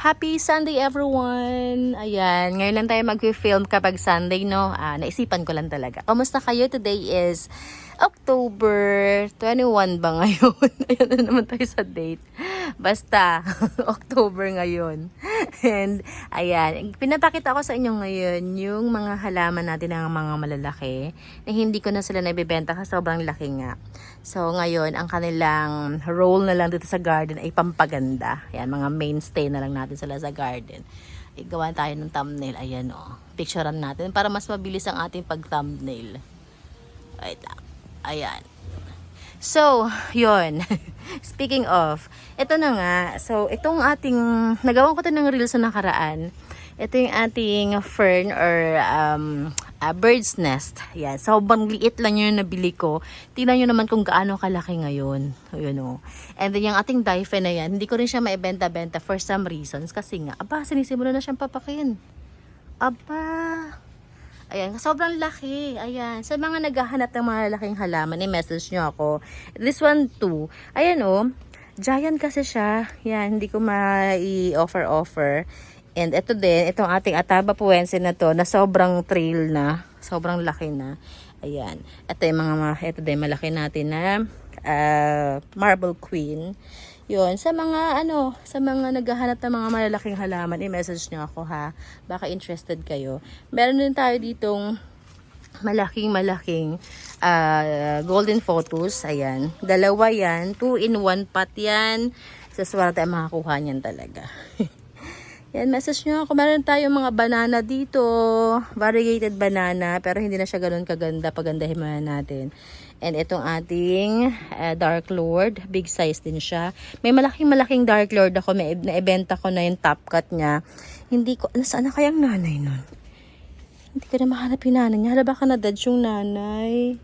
Happy Sunday everyone! Ayan, ngayon lang tayo mag-film kapag Sunday, no? Naisipan ko lang talaga. Kamusta kayo? Today is October 21 ba ngayon? Ayan na naman tayo sa date. Basta, October ngayon. And, ayan, pinapakita ko sa inyo ngayon yung mga halaman natin ng mga malalaki na hindi ko na sila naibibenta kasi sobrang laki nga. So, ngayon, ang kanilang role na lang dito sa garden ay pampaganda. Ayan, mga mainstay na lang natin sila sa garden. Gawa tayo ng thumbnail. Ayan, picturean natin para mas mabilis ang ating pag-thumbnail. Wait lang. Ayan. So, yun. Speaking of, ito na nga. So, itong ating, nagawan ko ito ng reels sa nakaraan. Ito yung ating fern or bird's nest. Yan. Sobrang liit lang yun nabili ko. Tingnan nyo naman kung gaano kalaki ngayon. Ayun o. And then yung ating daife na yan, hindi ko rin siya maibenta-benta for some reasons. Kasi nga, sinisimula na siyang papakin. Ayan, sobrang laki. Ayan, sa mga naghahanap ng mga laking halaman, i-message nyo ako. This one too. Ayan giant kasi siya. Yan, hindi ko ma-i-offer. And ito din, itong ating Ataba puense na to, na sobrang trail na. Sobrang laki na. Ayan. Ito yung ito din, malaki natin na Marble Queen. Yun, sa mga naghahanap ng mga malalaking halaman, i-message nyo ako ha. Baka interested kayo. Meron din tayo ditong malaking golden photos. Ayan. Dalawa yan. 2-in-1 pot yan. Saswerte ang makakuha niyan talaga. Yan, message nyo ako. Meron tayong mga banana dito. Variegated banana. Pero hindi na siya ganun kaganda. Pagandahin mo natin. And itong ating Dark Lord. Big size din siya. May malaking Dark Lord ako. Naibenta ko na yung top cut niya. Hindi ko, nasaan na kayang nanay nun? Hindi ko na mahanap yung nanay niya. Hala, baka na-dead yung nanay.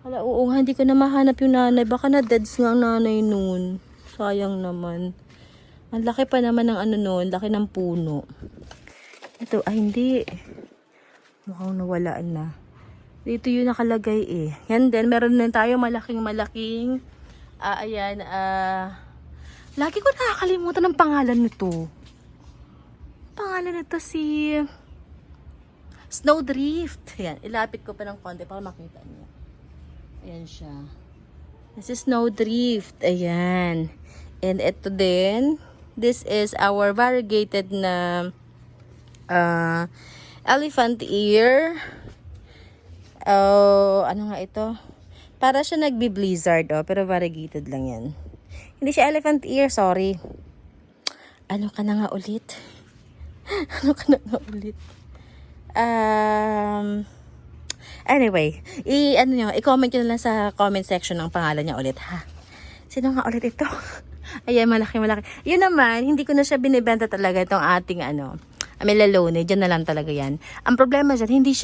Hala, oo nga, hindi ko na mahanap yung nanay. Baka na-dead nga ang nanay nun. Sayang naman. Ang laki pa naman ng nun. Laki ng puno. Ito, hindi. Mukhang nawalaan na. Dito yung nakalagay eh. Yan din, meron din tayo malaking. Lagi ko nakakalimutan ng pangalan nito. Pangalan nito si Snowdrift. Yan, ilapit ko pa ng konti para makita niyo. Ayan siya. This is Snowdrift. Ayan. And ito din, this is our variegated na elephant ear. Ano nga ito? Para siya nagbi-blizzard, pero variegated lang yan. Hindi siya elephant ear, sorry. Ano ka na nga ulit? Anyway, i-comment nyo na lang sa comment section ng pangalan niya ulit, ha? Sino nga ulit ito? Ayan, malaki. Yun naman, hindi ko na siya binibenta talaga itong ating Melalone, dyan na lang talaga yan. Ang problema dyan, hindi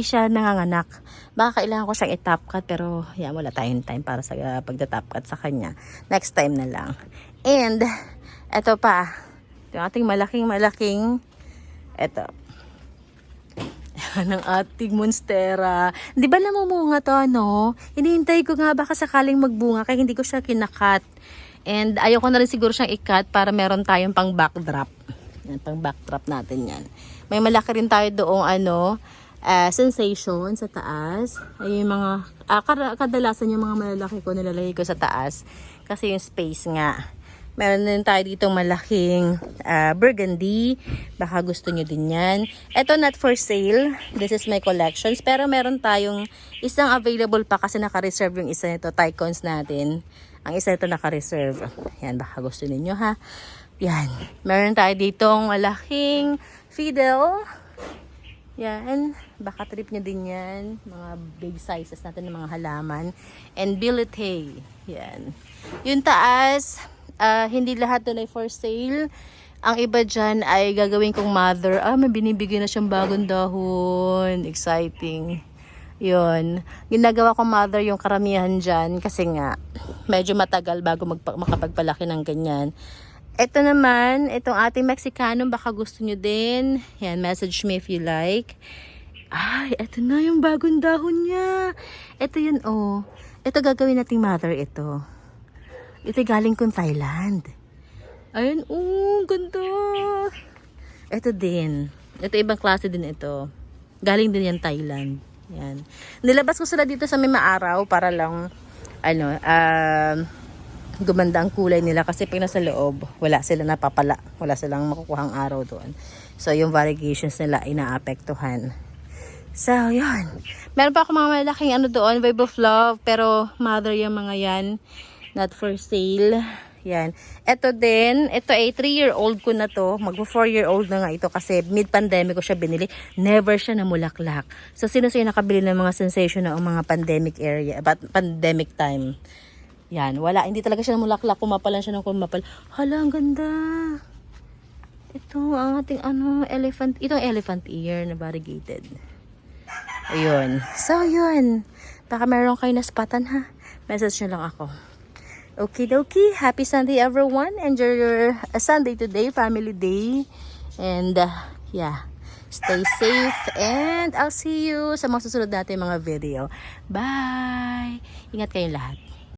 siya nanganganak. Baka kailangan ko siyang i-top cut, pero yan, wala tayong time para sa pagda-top cut sa kanya. Next time na lang. And, eto pa, yung ating malaking, eto. Yan ang ating monstera. Di ba namumunga to, no? Hinihintay ko nga baka sakaling magbunga, kaya hindi ko siya kinakat. And ayoko na rin siguro siyang i-cut para meron tayong pang backdrop. Yan, pang backdrop natin yan. May malaki rin tayo doong sensation sa taas. Ay yung mga, kadalasan yung mga malalaki ko nilalagay ko sa taas. Kasi yung space nga. Meron din tayo ditong malaking burgundy. Baka gusto nyo din yan. Ito not for sale. This is my collections. Pero meron tayong isang available pa kasi naka-reserve yung isa nito. Tycons natin. Ang isa nito naka-reserve. Yan, baka gusto ninyo ha. Yan. Meron tayo ditong malaking fiddle. Yan. Baka trip nyo din yan. Mga big sizes natin ng mga halaman. And bilete. Yan. Yung taas, hindi lahat doon ay for sale. Ang iba dyan ay gagawin kong mother. May binibigay na siyang bagong dahon. Exciting. Yun. Ginagawa kong mother yung karamihan dyan. Kasi nga, medyo matagal bago makapagpalaki ng ganyan. Ito naman, itong ating Mexicano, baka gusto nyo din. Yan, message me if you like. Ay, ito na yung bagong dahon niya. Ito yun, Ito gagawin nating mother ito. Ito galing kong Thailand. Ayun, ganda. Ito din. Ito ibang klase din ito. Galing din yan Thailand. Yan. Nilabas ko sila dito sa may maaraw para lang gumanda ang kulay nila kasi pag nasa loob, wala sila napapala. Wala silang makukuhang araw doon. So, yung variegations nila inaapektuhan. So, yun. Meron pa ako mga malaking doon, Vibe of Love, pero mother yung mga yan. Not for sale. Yan. Ito din, ito ay 3-year-old ko na to. Mag-4-year-old na nga ito kasi mid-pandemic ko siya binili. Never siya namulaklak. So, sino nakabili ng mga sensation na mga pandemic area, pandemic time? Yan. Wala. Hindi talaga siya namulaklak. Kumapalan siya ng kumapal. Hala, ang ganda. Ito, ang ating elephant. Ito ang elephant ear na variegated. Ayun. So, yun. Baka meron kayo na spatan ha. Message nyo lang ako. Okay, dokie. Happy Sunday, everyone. Enjoy your Sunday today, family day. And, yeah. Stay safe. And I'll see you sa mga susunod natin mga video. Bye! Ingat kayong lahat.